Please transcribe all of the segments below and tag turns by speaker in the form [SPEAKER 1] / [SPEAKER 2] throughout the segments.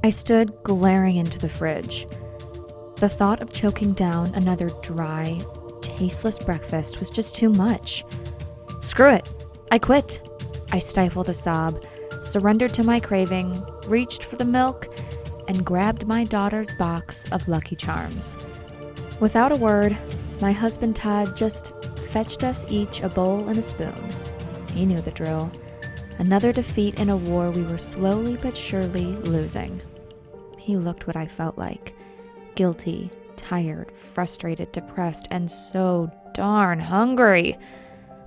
[SPEAKER 1] I stood glaring into the fridge. The thought of choking down another dry, tasteless breakfast was just too much. Screw it. I quit. I stifled a sob, surrendered to my craving, reached for the milk, and grabbed my daughter's box of Lucky Charms. Without a word, my husband Todd just fetched us each a bowl and a spoon. He knew the drill. Another defeat in a war we were slowly but surely losing. He looked what I felt like. Guilty, tired, frustrated, depressed, and so darn hungry.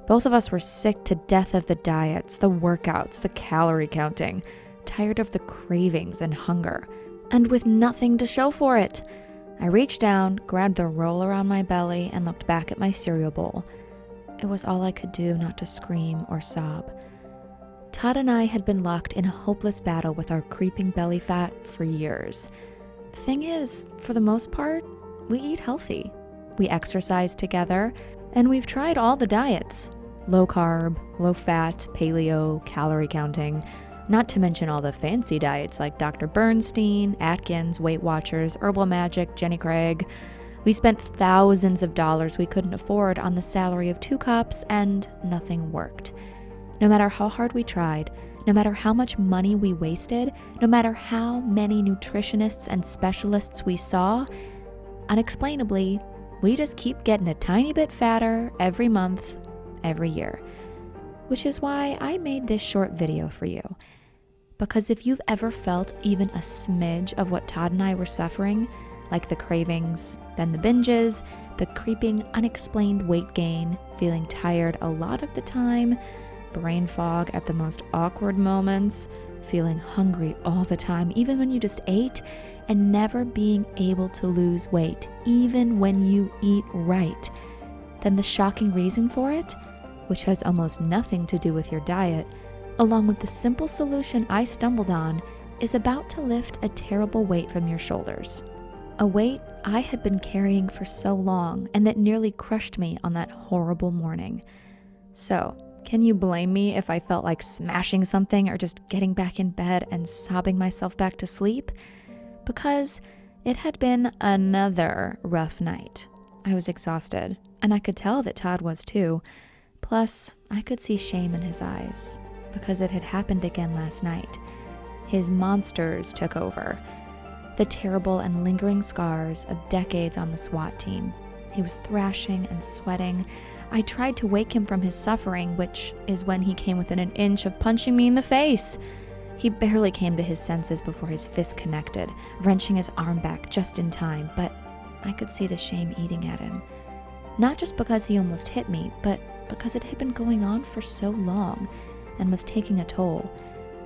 [SPEAKER 1] Both of us were sick to death of the diets, the workouts, the calorie counting, tired of the cravings and hunger, and with nothing to show for it. I reached down, grabbed the roll around my belly, and looked back at my cereal bowl. It was all I could do not to scream or sob. Todd and I had been locked in a hopeless battle with our creeping belly fat for years. The thing is, for the most part, we eat healthy. We exercise together, and we've tried all the diets. Low carb, low fat, paleo, calorie counting, not to mention all the fancy diets like Dr. Bernstein, Atkins, Weight Watchers, Herbal Magic, Jenny Craig. We spent thousands of dollars we couldn't afford on the salary of 2 cups, and nothing worked. No matter how hard we tried, no matter how much money we wasted, no matter how many nutritionists and specialists we saw, unexplainably, we just keep getting a tiny bit fatter every month, every year. Which is why I made this short video for you. Because if you've ever felt even a smidge of what Todd and I were suffering, like the cravings, then the binges, the creeping unexplained weight gain, feeling tired a lot of the time, brain fog at the most awkward moments, feeling hungry all the time, even when you just ate, and never being able to lose weight, even when you eat right, then the shocking reason for it, which has almost nothing to do with your diet, along with the simple solution I stumbled on, is about to lift a terrible weight from your shoulders. A weight I had been carrying for so long and that nearly crushed me on that horrible morning. So, can you blame me if I felt like smashing something or just getting back in bed and sobbing myself back to sleep? Because it had been another rough night. I was exhausted, and I could tell that Todd was too. Plus, I could see shame in his eyes, because it had happened again last night. His monsters took over. The terrible and lingering scars of decades on the SWAT team. He was thrashing and sweating. I tried to wake him from his suffering, which is when he came within an inch of punching me in the face. He barely came to his senses before his fist connected, wrenching his arm back just in time, but I could see the shame eating at him. Not just because he almost hit me, but because it had been going on for so long and was taking a toll.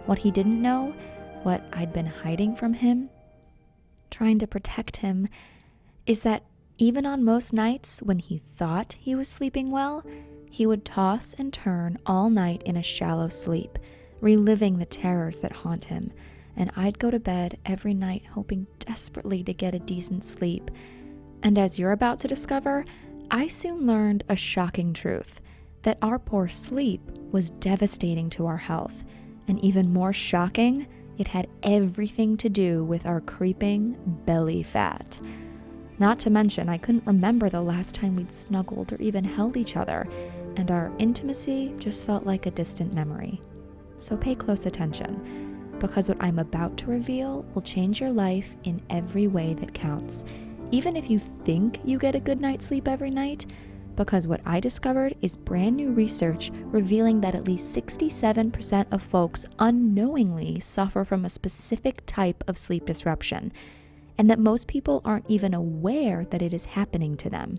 [SPEAKER 1] What he didn't know, what I'd been hiding from him, trying to protect him, is that even on most nights when he thought he was sleeping well, he would toss and turn all night in a shallow sleep, reliving the terrors that haunt him, and I'd go to bed every night hoping desperately to get a decent sleep. And as you're about to discover, I soon learned a shocking truth, that our poor sleep was devastating to our health, and even more shocking, it had everything to do with our creeping belly fat. Not to mention, I couldn't remember the last time we'd snuggled or even held each other, and our intimacy just felt like a distant memory. So pay close attention, because what I'm about to reveal will change your life in every way that counts, even if you think you get a good night's sleep every night, because what I discovered is brand new research revealing that at least 67% of folks unknowingly suffer from a specific type of sleep disruption, and that most people aren't even aware that it is happening to them.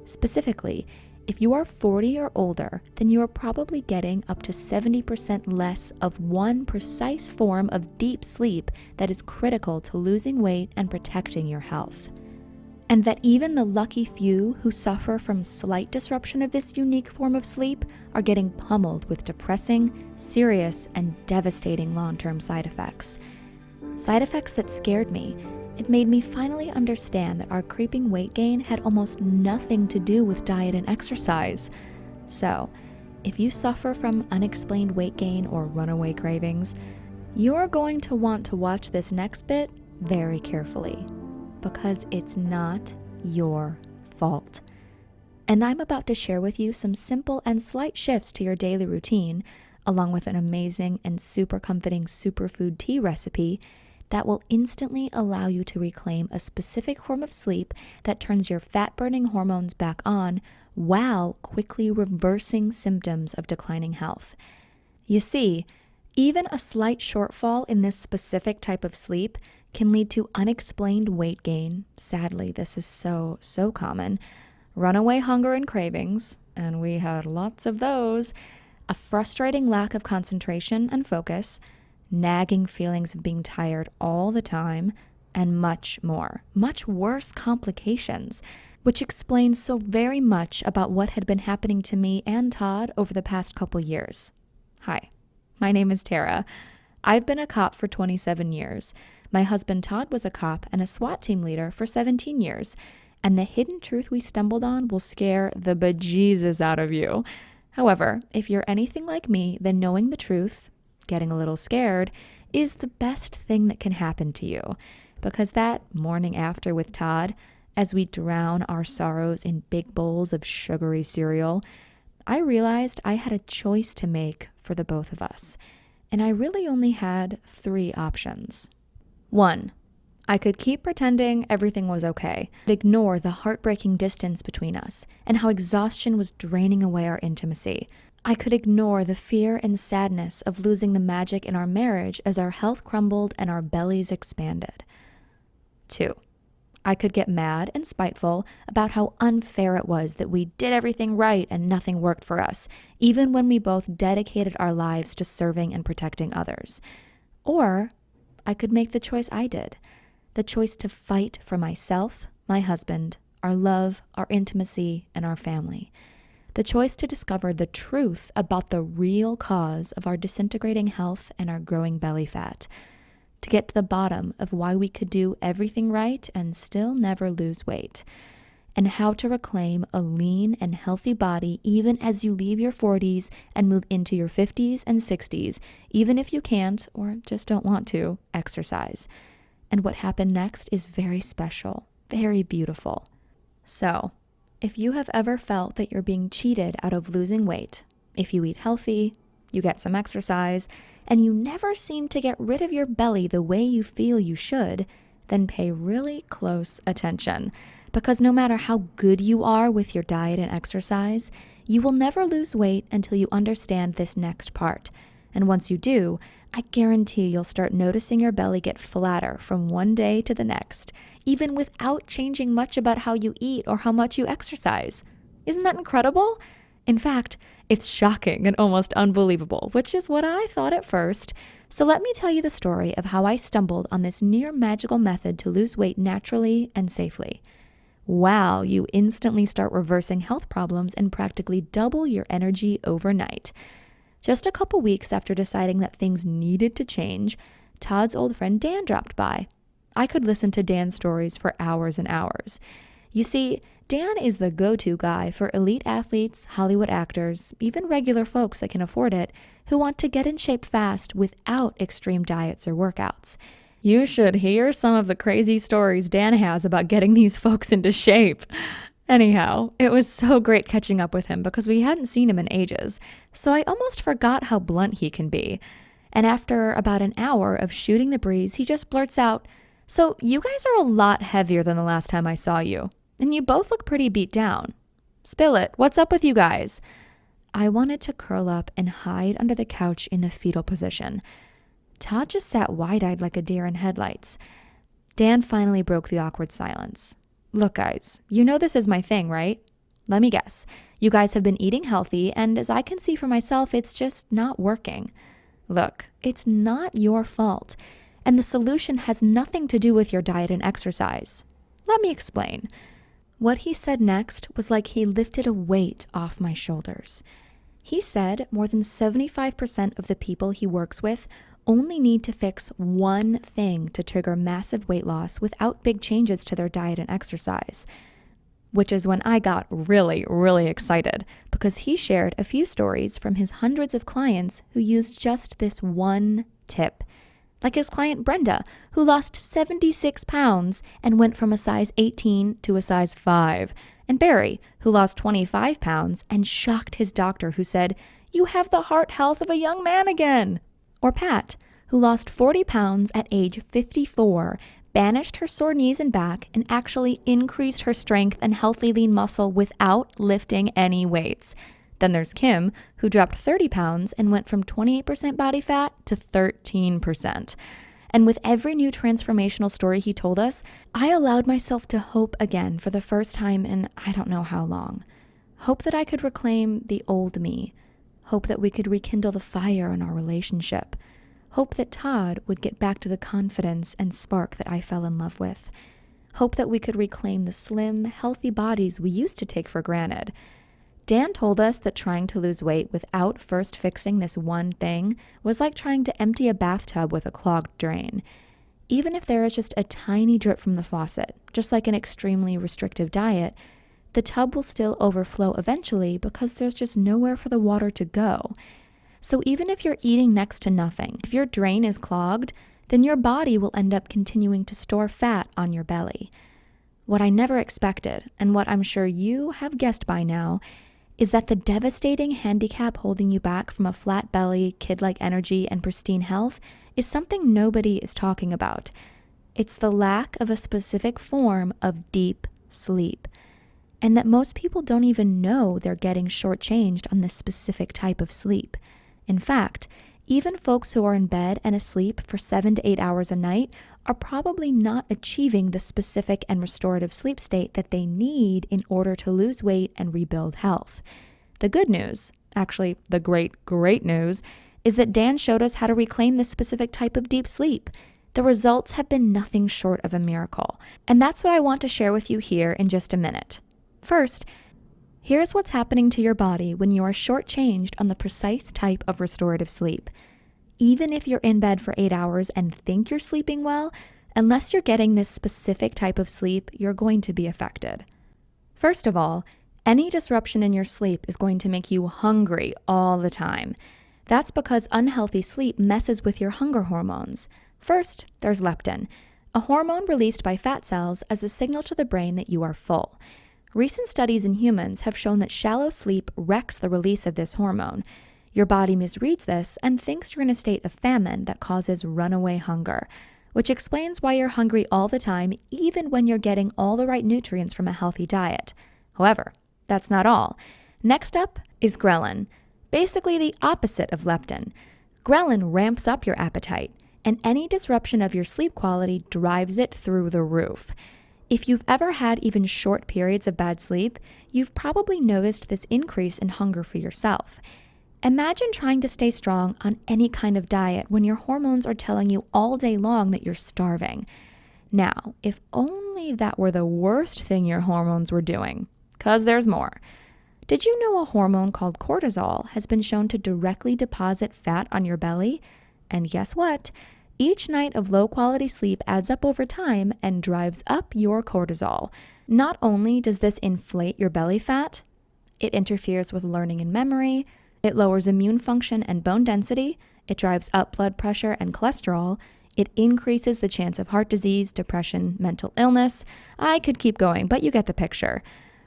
[SPEAKER 1] Specifically, if you are 40 or older, then you are probably getting up to 70% less of one precise form of deep sleep that is critical to losing weight and protecting your health. And that even the lucky few who suffer from slight disruption of this unique form of sleep are getting pummeled with depressing, serious, and devastating long-term side effects. Side effects that scared me. It made me finally understand that our creeping weight gain had almost nothing to do with diet and exercise. So, if you suffer from unexplained weight gain or runaway cravings, You're going to want to watch this next bit very carefully because it's not your fault. And I'm about to share with you some simple and slight shifts to your daily routine, along with an amazing and super comforting superfood tea recipe that will instantly allow you to reclaim a specific form of sleep that turns your fat-burning hormones back on while quickly reversing symptoms of declining health. You see, even a slight shortfall in this specific type of sleep can lead to unexplained weight gain. Sadly, this is so common. Runaway hunger and cravings, and we had lots of those. A frustrating lack of concentration and focus, nagging feelings of being tired all the time, and much more. Much worse complications, which explains so very much about what had been happening to me and Todd over the past couple years. Hi, my name is Tara. I've been a cop for 27 years. My husband Todd was a cop and a SWAT team leader for 17 years. And the hidden truth we stumbled on will scare the bejesus out of you. However, if you're anything like me, then knowing the truth, getting a little scared, is the best thing that can happen to you. Because that morning after with Todd, as we drown our sorrows in big bowls of sugary cereal, I realized I had a choice to make for the both of us. And I really only had 3 options. 1. I could keep pretending everything was okay, ignore the heartbreaking distance between us and how exhaustion was draining away our intimacy. I could ignore the fear and sadness of losing the magic in our marriage as our health crumbled and our bellies expanded. 2. I could get mad and spiteful about how unfair it was that we did everything right and nothing worked for us, even when we both dedicated our lives to serving and protecting others. Or I could make the choice I did, the choice to fight for myself, my husband, our love, our intimacy, and our family. The choice to discover the truth about the real cause of our disintegrating health and our growing belly fat. To get to the bottom of why we could do everything right and still never lose weight. And how to reclaim a lean and healthy body even as you leave your 40s and move into your 50s and 60s, even if you can't or just don't want to exercise. And what happened next is very special, very beautiful. So, if you have ever felt that you're being cheated out of losing weight, if you eat healthy, you get some exercise, and you never seem to get rid of your belly the way you feel you should, then pay really close attention. Because no matter how good you are with your diet and exercise, you will never lose weight until you understand this next part. And once you do, I guarantee you'll start noticing your belly get flatter from one day to the next, even without changing much about how you eat or how much you exercise. Isn't that incredible? In fact, it's shocking and almost unbelievable, which is what I thought at first. So let me tell you the story of how I stumbled on this near magical method to lose weight naturally and safely. Wow, you instantly start reversing health problems and practically double your energy overnight. Just a couple weeks after deciding that things needed to change, Todd's old friend Dan dropped by. I could listen to Dan's stories for hours and hours. You see, Dan is the go-to guy for elite athletes, Hollywood actors, even regular folks that can afford it, who want to get in shape fast without extreme diets or workouts. You should hear some of the crazy stories Dan has about getting these folks into shape. Anyhow, it was so great catching up with him because we hadn't seen him in ages, so I almost forgot how blunt he can be. And after about an hour of shooting the breeze, he just blurts out, "So you guys are a lot heavier than the last time I saw you, and you both look pretty beat down. Spill it, what's up with you guys?" I wanted to curl up and hide under the couch in the fetal position. Todd just sat wide-eyed like a deer in headlights. Dan finally broke the awkward silence. "Look, guys, you know this is my thing, right? Let me guess. You guys have been eating healthy, and as I can see for myself, it's just not working. Look, it's not your fault, and the solution has nothing to do with your diet and exercise. Let me explain." What he said next was like he lifted a weight off my shoulders. He said more than 75% of the people he works with only need to fix one thing to trigger massive weight loss without big changes to their diet and exercise. Which is when I got really, really excited because he shared a few stories from his hundreds of clients who used just this one tip. like his client Brenda, who lost 76 pounds and went from a size 18 to a size 5, and Barry, who lost 25 pounds and shocked his doctor, who said, "You have the heart health of a young man again." Or Pat, who lost 40 pounds at age 54, banished her sore knees and back, and actually increased her strength and healthy lean muscle without lifting any weights. Then there's Kim, who dropped 30 pounds and went from 28% body fat to 13%. And with every new transformational story he told us, I allowed myself to hope again for the first time in I don't know how long. Hope that I could reclaim the old me. Hope that we could rekindle the fire in our relationship. Hope that Todd would get back to the confidence and spark that I fell in love with. Hope that we could reclaim the slim, healthy bodies we used to take for granted. Dan told us that trying to lose weight without first fixing this one thing was like trying to empty a bathtub with a clogged drain. Even if there is just a tiny drip from the faucet, just like an extremely restrictive diet, the tub will still overflow eventually because there's just nowhere for the water to go. So even if you're eating next to nothing, if your drain is clogged, then your body will end up continuing to store fat on your belly. What I never expected, and what I'm sure you have guessed by now, is that the devastating handicap holding you back from a flat belly, kid-like energy, and pristine health is something nobody is talking about. It's the lack of a specific form of deep sleep, and that most people don't even know they're getting shortchanged on this specific type of sleep. In fact, even folks who are in bed and asleep for 7 to 8 hours a night are probably not achieving the specific and restorative sleep state that they need in order to lose weight and rebuild health. The good news, actually the great news, is that Dan showed us how to reclaim this specific type of deep sleep. The results have been nothing short of a miracle, and that's what I want to share with you here in just a minute. First, here's what's happening to your body when you are shortchanged on the precise type of restorative sleep. Even if you're in bed for 8 hours and think you're sleeping well, unless you're getting this specific type of sleep, you're going to be affected. First of all, any disruption in your sleep is going to make you hungry all the time. That's because unhealthy sleep messes with your hunger hormones. First, there's leptin, a hormone released by fat cells as a signal to the brain that you are full. Recent studies in humans have shown that shallow sleep wrecks the release of this hormone. Your body misreads this and thinks you're in a state of famine that causes runaway hunger, which explains why you're hungry all the time even when you're getting all the right nutrients from a healthy diet. However, that's not all. Next up is ghrelin, basically the opposite of leptin. Ghrelin ramps up your appetite, and any disruption of your sleep quality drives it through the roof. If you've ever had even short periods of bad sleep, you've probably noticed this increase in hunger for yourself. Imagine trying to stay strong on any kind of diet when your hormones are telling you all day long that you're starving. Now, if only that were the worst thing your hormones were doing, 'cause there's more. Did you know a hormone called cortisol has been shown to directly deposit fat on your belly? And guess what? Each night of low-quality sleep adds up over time and drives up your cortisol. Not only does this inflate your belly fat, it interferes with learning and memory, it lowers immune function and bone density, it drives up blood pressure and cholesterol, it increases the chance of heart disease, depression, mental illness. I could keep going, but you get the picture.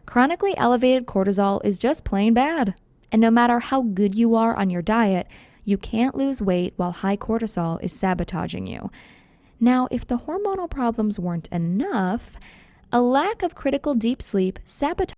[SPEAKER 1] Chronically elevated cortisol is just plain bad. And no matter how good you are on your diet, you can't lose weight while high cortisol is sabotaging you. Now, if the hormonal problems weren't enough, a lack of critical deep sleep sabotages